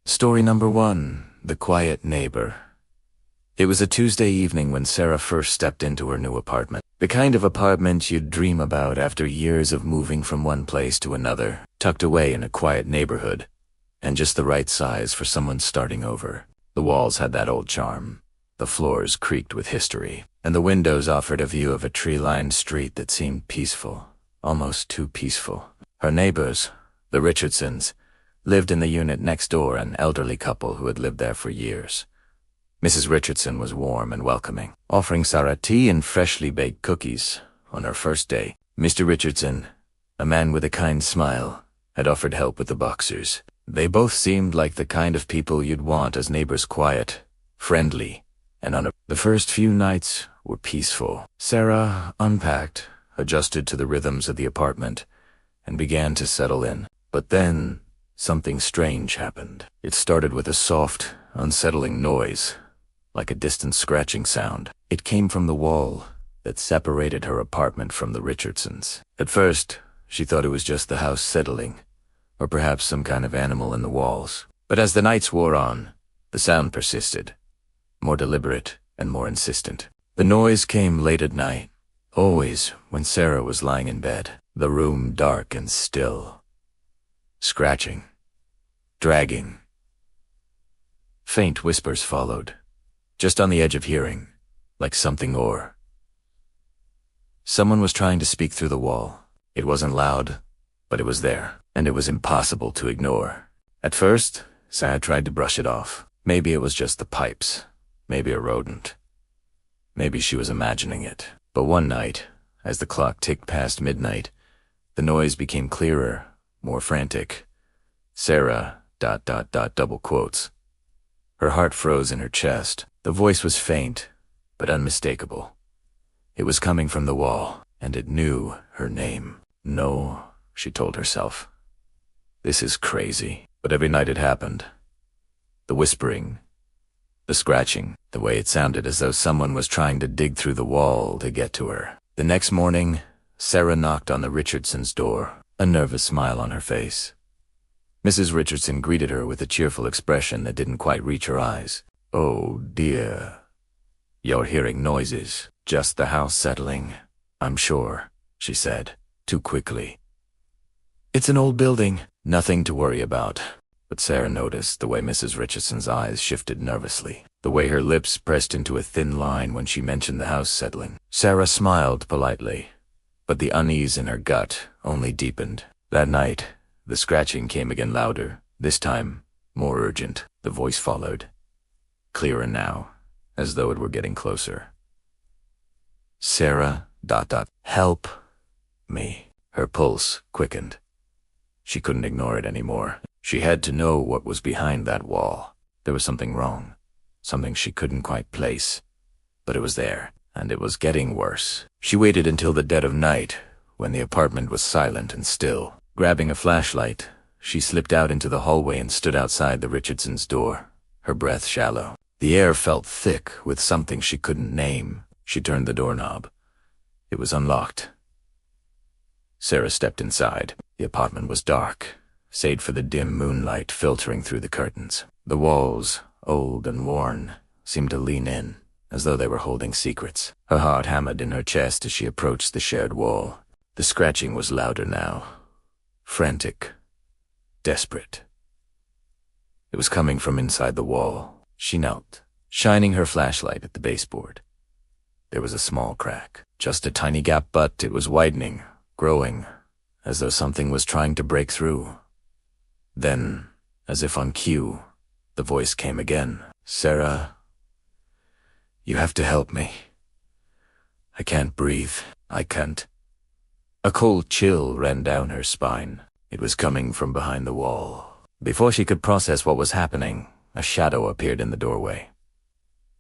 Story number 1. The Quiet Neighbor. It was a Tuesday evening when Sarah first stepped into her new apartment. The kind of apartment you'd dream about after years of moving from one place to another, tucked away in a quiet neighborhood, and just the right size for someone starting over. The walls had that old charm. The floors creaked with history, and the windows offered a view of a tree-lined street that seemed peaceful, almost too peaceful. Her neighbors, the Richardsons, lived in the unit next door, an elderly couple who had lived there for years. Mrs. Richardson was warm and welcoming, offering Sarah tea and freshly baked cookies. On her first day, Mr. Richardson, a man with a kind smile, had offered help with the boxers. They both seemed like the kind of people you'd want as neighbors, quiet, friendly, and the first few nights were peaceful. Sarah unpacked, adjusted to the rhythms of the apartment, and began to settle in. But then something strange happened. It started with a soft, unsettling noise, like a distant scratching sound. It came from the wall that separated her apartment from the Richardsons. At first, she thought it was just the house settling, or perhaps some kind of animal in the walls. But as the nights wore on, the sound persisted, more deliberate and more insistent. The noise came late at night, always when Sarah was lying in bed, the room dark and still. Scratching, dragging. Faint whispers followed, just on the edge of hearing, like something or. Someone was trying to speak through the wall. It wasn't loud, but it was there, and it was impossible to ignore. At first, Sarah tried to brush it off. Maybe it was just the pipes, maybe a rodent. Maybe she was imagining it. But one night, as the clock ticked past midnight, the noise became clearer, more frantic. Sarah, ... double quotes. Her heart froze in her chest. The voice was faint, but unmistakable. It was coming from the wall, and it knew her name. No, she told herself. This is crazy. But every night it happened. The whispering, the scratching, the way it sounded as though someone was trying to dig through the wall to get to her. The next morning, Sarah knocked on the Richardsons' door, a nervous smile on her face. Mrs. Richardson greeted her with a cheerful expression that didn't quite reach her eyes. "Oh, dear. You're hearing noises. Just the house settling, I'm sure," she said, too quickly. "It's an old building. Nothing to worry about." But Sarah noticed the way Mrs. Richardson's eyes shifted nervously, the way her lips pressed into a thin line when she mentioned the house settling. Sarah smiled politely, but the unease in her gut only deepened. That night, the scratching came again louder, this time more urgent. The voice followed, clearer now, as though it were getting closer. "Sarah, ... help me." Her pulse quickened. She couldn't ignore it anymore. She had to know what was behind that wall. There was something wrong, something she couldn't quite place. But it was there, and it was getting worse. She waited until the dead of night, when the apartment was silent and still. Grabbing a flashlight, she slipped out into the hallway and stood outside the Richardsons' door, her breath shallow. The air felt thick with something she couldn't name. She turned the doorknob. It was unlocked. Sarah stepped inside. The apartment was dark, save for the dim moonlight filtering through the curtains. The walls, old and worn, seemed to lean in, as though they were holding secrets. Her heart hammered in her chest as she approached the shared wall. The scratching was louder now, frantic, desperate. It was coming from inside the wall. She knelt, shining her flashlight at the baseboard. There was a small crack, just a tiny gap, but it was widening, growing, as though something was trying to break through. Then, as if on cue, the voice came again. "Sarah, you have to help me. I can't breathe. I can't." A cold chill ran down her spine. It was coming from behind the wall. Before she could process what was happening, a shadow appeared in the doorway.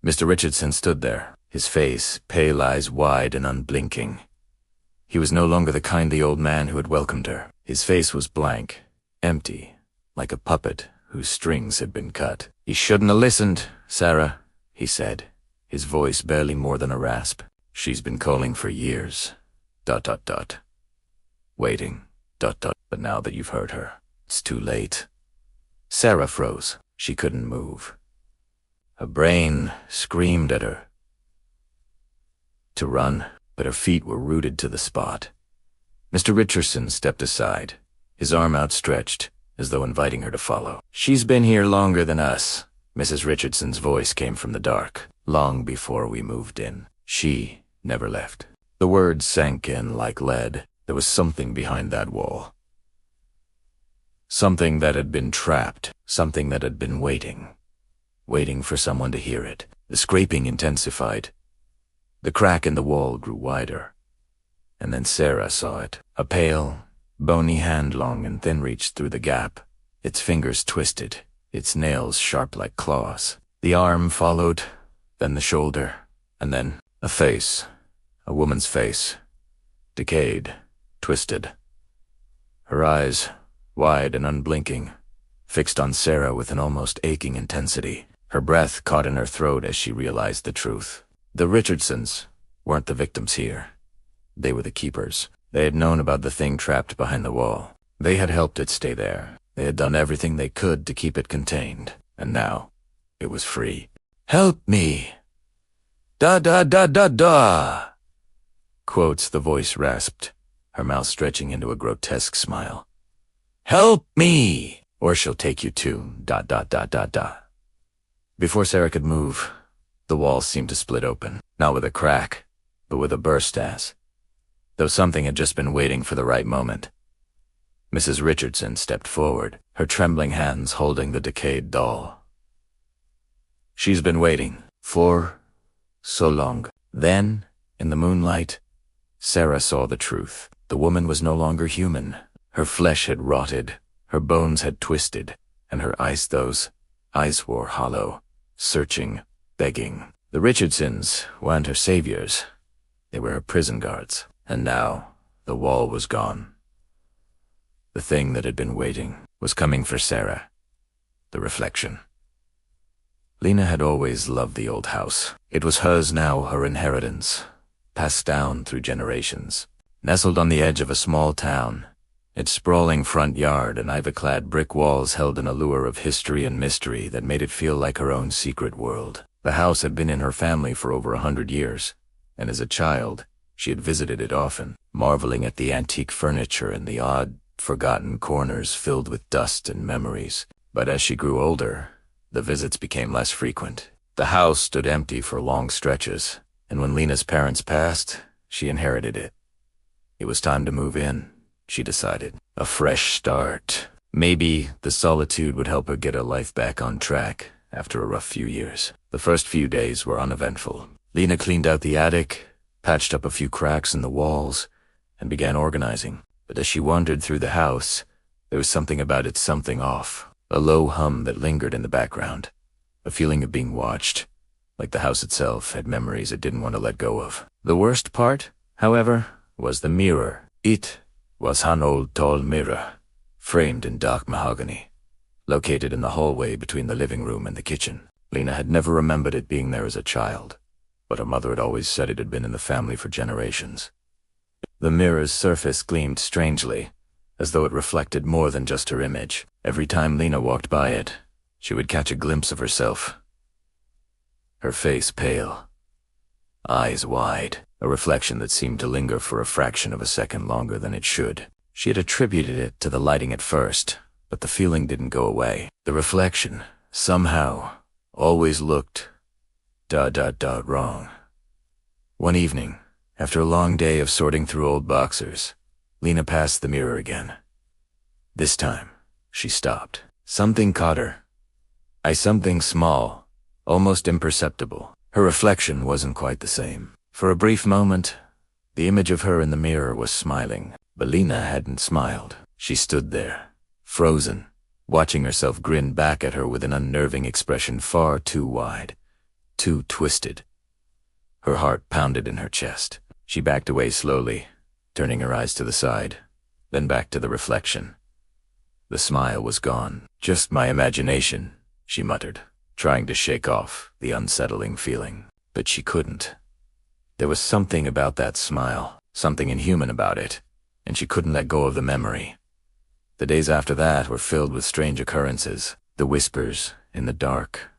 Mr. Richardson stood there, his face, pale eyes wide and unblinking. He was no longer the kindly old man who had welcomed her. His face was blank, empty, like a puppet whose strings had been cut. "You shouldn't have listened, Sarah," he said, his voice barely more than a rasp. "She's been calling for years. ... Waiting. ... But now that you've heard her, it's too late." Sarah froze. She couldn't move. Her brain screamed at her to run, but her feet were rooted to the spot. Mr. Richardson stepped aside, his arm outstretched, as though inviting her to follow. "She's been here longer than us." Mrs. Richardson's voice came from the dark, long before we moved in. "She never left." The words sank in like lead. There was something behind that wall. Something that had been trapped, something that had been waiting for someone to hear it. The scraping intensified. The crack in the wall grew wider. And then Sarah saw it. A pale, bony hand, long and thin, reached through the gap, its fingers twisted, its nails sharp like claws. The arm followed, then the shoulder, and then a face, a woman's face, decayed, twisted. Her eyes, wide and unblinking, fixed on Sarah with an almost aching intensity. Her breath caught in her throat as she realized the truth. The Richardsons weren't the victims here. They were the keepers. They had known about the thing trapped behind the wall. They had helped it stay there. They had done everything they could to keep it contained. And now, it was free. "Help me! Da da da da da!" Quotes, the voice rasped, her mouth stretching into a grotesque smile. "Help me! Or she'll take you too, da da da da da." Before Sarah could move, the wall seemed to split open, not with a crack, but with a burst as though something had just been waiting for the right moment. Mrs. Richardson stepped forward, her trembling hands holding the decayed doll. "She's been waiting for so long." Then, in the moonlight, Sarah saw the truth. The woman was no longer human. Her flesh had rotted, her bones had twisted, and her eyes, those eyes were hollow, searching, begging. The Richardsons weren't her saviors. They were her prison guards. And now, the wall was gone. The thing that had been waiting was coming for Sarah. The reflection. Lena had always loved the old house. It was hers now, her inheritance, passed down through generations. Nestled on the edge of a small town, its sprawling front yard and ivy-clad brick walls held an allure of history and mystery that made it feel like her own secret world. The house had been in her family for over 100 years, and as a child, she had visited it often, marveling at the antique furniture and the odd, forgotten corners filled with dust and memories. But as she grew older, the visits became less frequent. The house stood empty for long stretches, and when Lena's parents passed, she inherited it. It was time to move in, she decided. A fresh start. Maybe the solitude would help her get her life back on track after a rough few years. The first few days were uneventful. Lena cleaned out the attic, patched up a few cracks in the walls, and began organizing. But as she wandered through the house, there was something about it, something off. A low hum that lingered in the background. A feeling of being watched, like the house itself had memories it didn't want to let go of. The worst part, however, was the mirror. It was an old tall mirror, framed in dark mahogany, located in the hallway between the living room and the kitchen. Lena had never remembered it being there as a child, but her mother had always said it had been in the family for generations. The mirror's surface gleamed strangely, as though it reflected more than just her image. Every time Lena walked by it, she would catch a glimpse of herself. Her face pale, eyes wide, a reflection that seemed to linger for a fraction of a second longer than it should. She had attributed it to the lighting at first, but the feeling didn't go away. The reflection, somehow, always looked wrong. One evening, after a long day of sorting through old boxers, Lena passed the mirror again. This time, she stopped. Something caught her. Something small, almost imperceptible. Her reflection wasn't quite the same. For a brief moment, the image of her in the mirror was smiling, but Lena hadn't smiled. She stood there, frozen, watching herself grin back at her with an unnerving expression far too wide, too twisted. Her heart pounded in her chest. She backed away slowly, turning her eyes to the side, then back to the reflection. The smile was gone. "Just my imagination," she muttered, trying to shake off the unsettling feeling. But she couldn't. There was something about that smile, something inhuman about it, and she couldn't let go of the memory. The days after that were filled with strange occurrences, the whispers in the dark,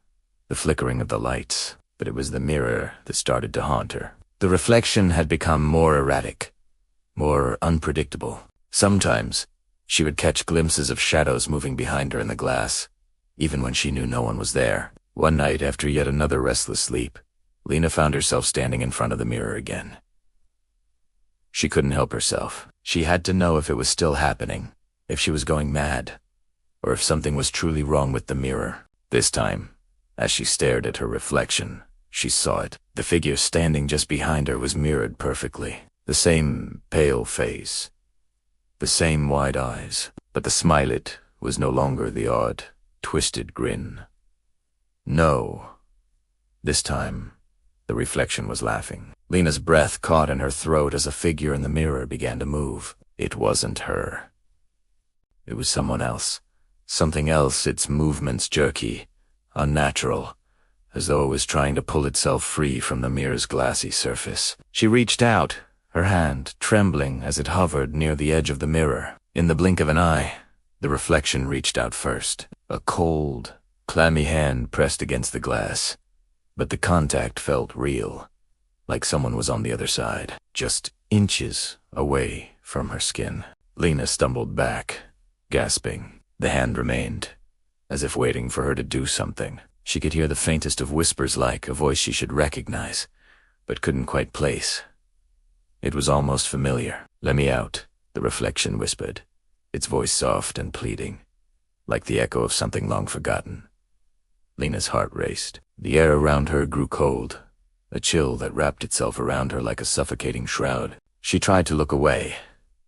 the flickering of the lights, but it was the mirror that started to haunt her. The reflection had become more erratic, more unpredictable. Sometimes, she would catch glimpses of shadows moving behind her in the glass, even when she knew no one was there. One night, after yet another restless sleep, Lena found herself standing in front of the mirror again. She couldn't help herself. She had to know if it was still happening, if she was going mad, or if something was truly wrong with the mirror. This time, as she stared at her reflection, she saw it. The figure standing just behind her was mirrored perfectly. The same pale face, the same wide eyes, but the smile it was no longer the odd, twisted grin. No. This time, the reflection was laughing. Lena's breath caught in her throat as a figure in the mirror began to move. It wasn't her. It was someone else. Something else, its movements jerky, unnatural, as though it was trying to pull itself free from the mirror's glassy surface. She reached out, her hand trembling as it hovered near the edge of the mirror. In the blink of an eye, the reflection reached out first. A cold, clammy hand pressed against the glass, but the contact felt real, like someone was on the other side, just inches away from her skin. Lena stumbled back, gasping. The hand remained, as if waiting for her to do something. She could hear the faintest of whispers, like a voice she should recognize, but couldn't quite place. It was almost familiar. "Let me out," the reflection whispered, its voice soft and pleading, like the echo of something long forgotten. Lena's heart raced. The air around her grew cold, a chill that wrapped itself around her like a suffocating shroud. She tried to look away,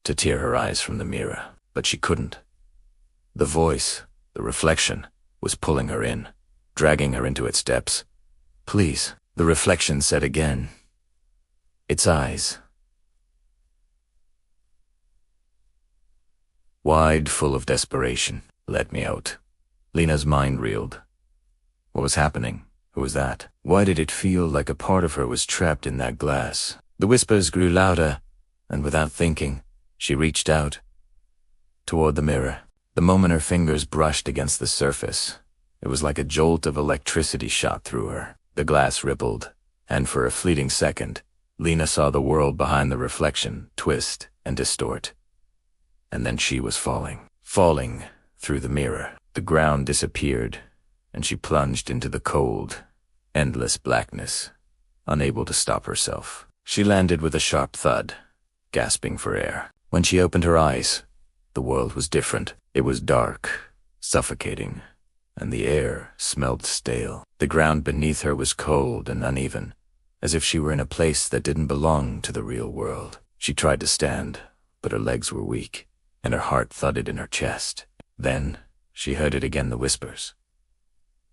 to tear her eyes from the mirror, but she couldn't. The voice, the reflection, was pulling her in, dragging her into its depths. "Please," the reflection said again. Its eyes, wide, full of desperation. "Let me out." Lena's mind reeled. What was happening? Who was that? Why did it feel like a part of her was trapped in that glass? The whispers grew louder, and without thinking, she reached out toward the mirror. The moment her fingers brushed against the surface, it was like a jolt of electricity shot through her. The glass rippled, and for a fleeting second, Lena saw the world behind the reflection twist and distort. And then she was falling through the mirror. The ground disappeared, and she plunged into the cold, endless blackness, unable to stop herself. She landed with a sharp thud, gasping for air. When she opened her eyes, the world was different. It was dark, suffocating, and the air smelled stale. The ground beneath her was cold and uneven, as if she were in a place that didn't belong to the real world. She tried to stand, but her legs were weak, and her heart thudded in her chest. Then she heard it again, the whispers.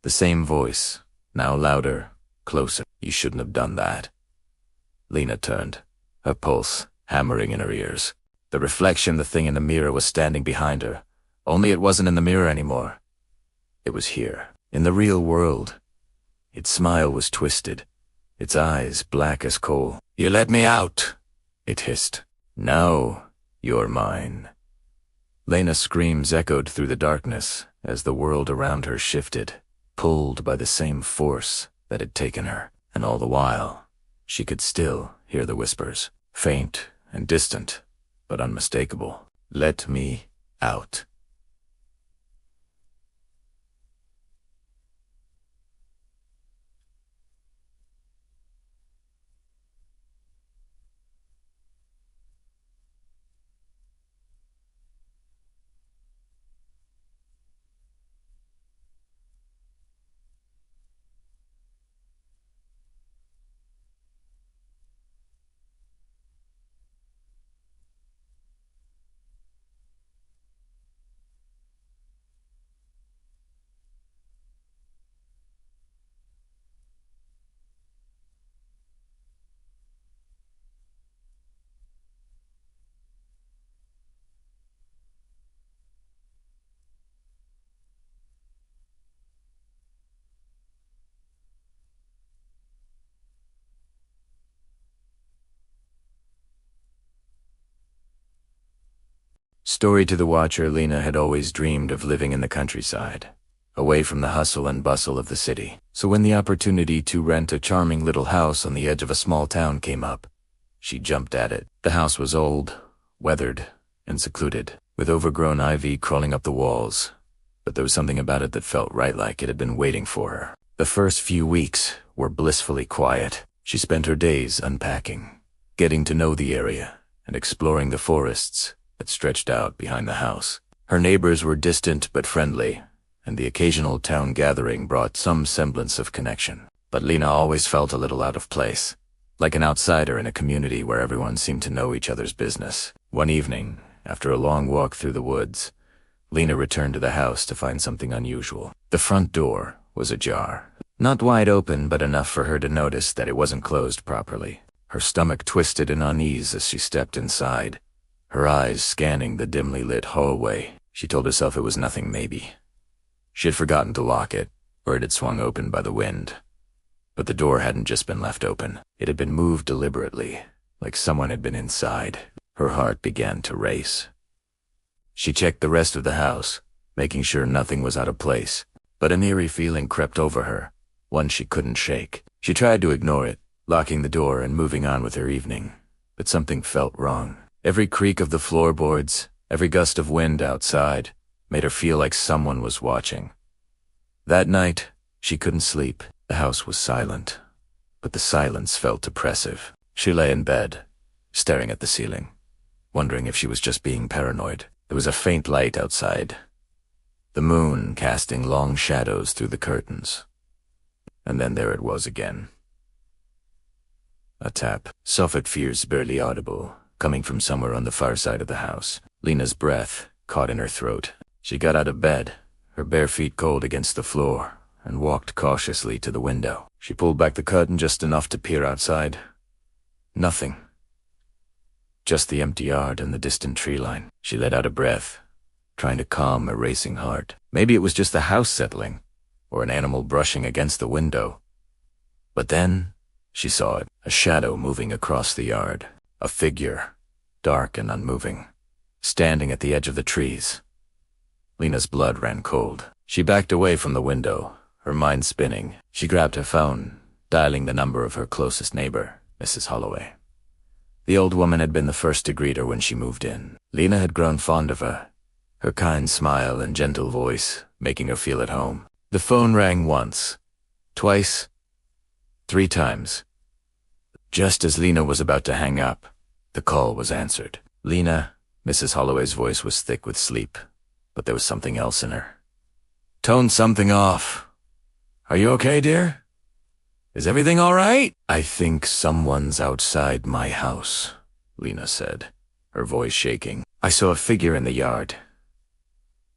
The same voice, now louder, closer. "You shouldn't have done that." Lena turned, her pulse hammering in her ears. The reflection, the thing in the mirror, was standing behind her. Only it wasn't in the mirror anymore. It was here, in the real world. Its smile was twisted, its eyes black as coal. "You let me out," it hissed. "Now you're mine." Lena's screams echoed through the darkness as the world around her shifted, pulled by the same force that had taken her. And all the while, she could still hear the whispers, faint and distant, but unmistakable. "Let me out." Story to the watcher, Lena had always dreamed of living in the countryside. away from the hustle and bustle of the city. So when the opportunity to rent a charming little house on the edge of a small town came up, she jumped at it. The house was old, weathered, and secluded, with overgrown ivy crawling up the walls, but there was something about it that felt right, like it had been waiting for her. The first few weeks were blissfully quiet. She spent her days unpacking, getting to know the area, and exploring the forests that stretched out behind the house. Her neighbors were distant but friendly, and the occasional town gathering brought some semblance of connection. But Lena always felt a little out of place, like an outsider in a community where everyone seemed to know each other's business. One evening, after a long walk through the woods, Lena returned to the house to find something unusual. The front door was ajar. Not wide open, but enough for her to notice that it wasn't closed properly. Her stomach twisted in unease as she stepped inside, her eyes scanning the dimly lit hallway. She told herself it was nothing, maybe. She had forgotten to lock it, or it had swung open by the wind. But the door hadn't just been left open. It had been moved deliberately, like someone had been inside. Her heart began to race. She checked the rest of the house, making sure nothing was out of place. But an eerie feeling crept over her, one she couldn't shake. She tried to ignore it, locking the door and moving on with her evening. But something felt wrong. Every creak of the floorboards, every gust of wind outside, made her feel like someone was watching. That night, she couldn't sleep. The house was silent, but the silence felt oppressive. She lay in bed, staring at the ceiling, wondering if she was just being paranoid. There was a faint light outside, the moon casting long shadows through the curtains. And then there it was again. A tap, soft at fears barely audible, coming from somewhere on the far side of the house. Lena's breath caught in her throat. She got out of bed, her bare feet cold against the floor, and walked cautiously to the window. She pulled back the curtain just enough to peer outside. Nothing. Just the empty yard and the distant tree line. She let out a breath, trying to calm a racing heart. Maybe it was just the house settling, or an animal brushing against the window. But then she saw it, a shadow moving across the yard, a figure, dark and unmoving, standing at the edge of the trees. Lena's blood ran cold. She backed away from the window, her mind spinning. She grabbed her phone, dialing the number of her closest neighbor, Mrs. Holloway. The old woman had been the first to greet her when she moved in. Lena had grown fond of her kind smile and gentle voice making her feel at home. The phone rang once, twice, 3 times. Just as Lena was about to hang up, the call was answered. Lena, Mrs. Holloway's voice was thick with sleep, but there was something else in her. Tone something off. Are you okay, dear? Is everything all right? I think someone's outside my house, Lena said, her voice shaking. I saw a figure in the yard.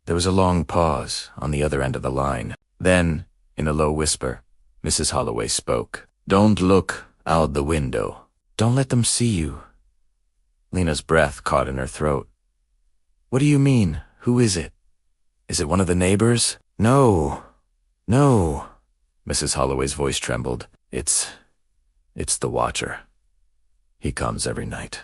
There was a long pause on the other end of the line. Then, in a low whisper, Mrs. Holloway spoke. Don't look out the window. Don't let them see you. Lena's breath caught in her throat. What do you mean? Who is it? Is it one of the neighbors? No. Mrs. Holloway's voice trembled. It's the Watcher. He comes every night.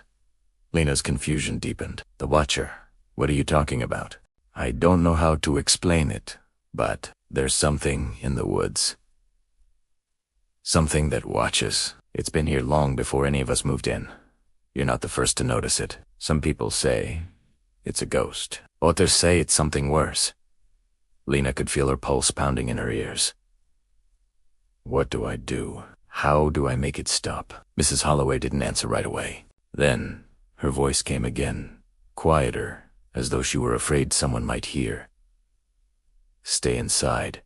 Lena's confusion deepened. The Watcher? What are you talking about? I don't know how to explain it, but there's something in the woods. Something that watches. It's been here long before any of us moved in. You're not the first to notice it. Some people say it's a ghost. Others say it's something worse. Lena could feel her pulse pounding in her ears. What do I do? How do I make it stop? Mrs. Holloway didn't answer right away. Then her voice came again, quieter, as though she were afraid someone might hear. Stay inside.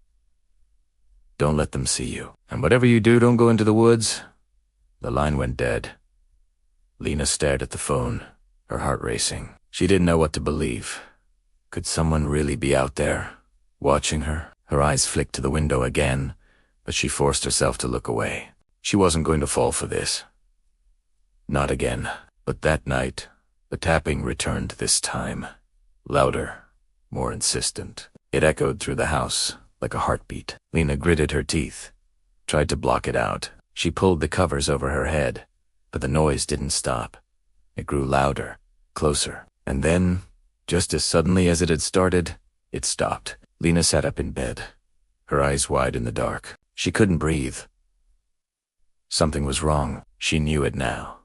Don't let them see you. And whatever you do, don't go into the woods. The line went dead. Lena stared at the phone, her heart racing. She didn't know what to believe. Could someone really be out there, watching her? Her eyes flicked to the window again, but she forced herself to look away. She wasn't going to fall for this. Not again. But that night, the tapping returned this time. Louder, more insistent. It echoed through the house like a heartbeat. Lena gritted her teeth, tried to block it out. She pulled the covers over her head, but the noise didn't stop. It grew louder, closer, and then, just as suddenly as it had started, it stopped. Lena sat up in bed, her eyes wide in the dark. She couldn't breathe. Something was wrong. She knew it now,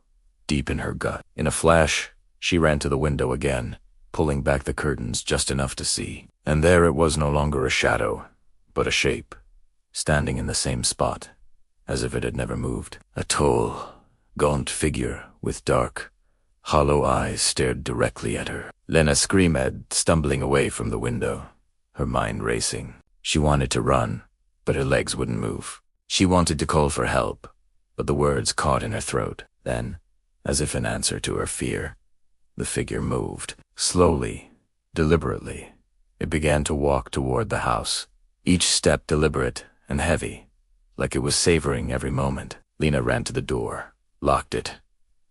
deep in her gut. In a flash, she ran to the window again, pulling back the curtains just enough to see. And there it was, no longer a shadow, but a shape, standing in the same spot, as if it had never moved. A tall, gaunt figure with dark, hollow eyes stared directly at her. Lena screamed, stumbling away from the window, her mind racing. She wanted to run, but her legs wouldn't move. She wanted to call for help, but the words caught in her throat. Then, as if in answer to her fear, the figure moved. Slowly, deliberately, it began to walk toward the house, each step deliberate and heavy, like it was savoring every moment. Lena ran to the door, locked it,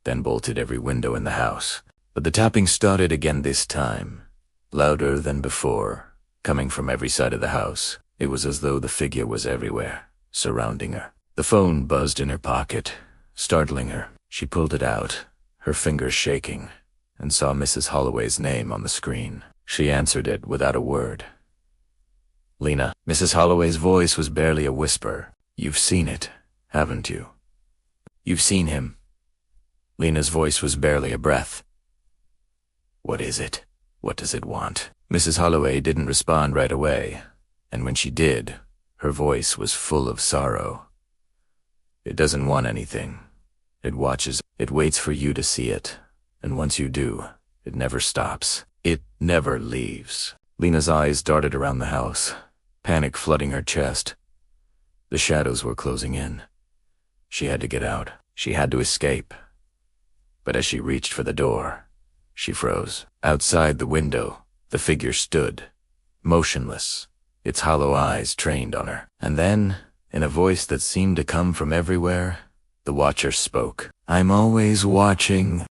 then bolted every window in the house. But the tapping started again this time, louder than before, coming from every side of the house. It was as though the figure was everywhere, surrounding her. The phone buzzed in her pocket, startling her. She pulled it out, her fingers shaking, and saw Mrs. Holloway's name on the screen. She answered it without a word. "Lena." Mrs. Holloway's voice was barely a whisper. "You've seen it, haven't you? You've seen him." Lena's voice was barely a breath. "What is it? What does it want?" Mrs. Holloway didn't respond right away, and when she did, her voice was full of sorrow. "It doesn't want anything. It watches. It waits for you to see it. And once you do, it never stops. It never leaves." Lena's eyes darted around the house, panic flooding her chest. The shadows were closing in. She had to get out. She had to escape. But as she reached for the door, she froze. Outside the window, the figure stood, motionless, its hollow eyes trained on her. And then, in a voice that seemed to come from everywhere, the Watcher spoke. "I'm always watching.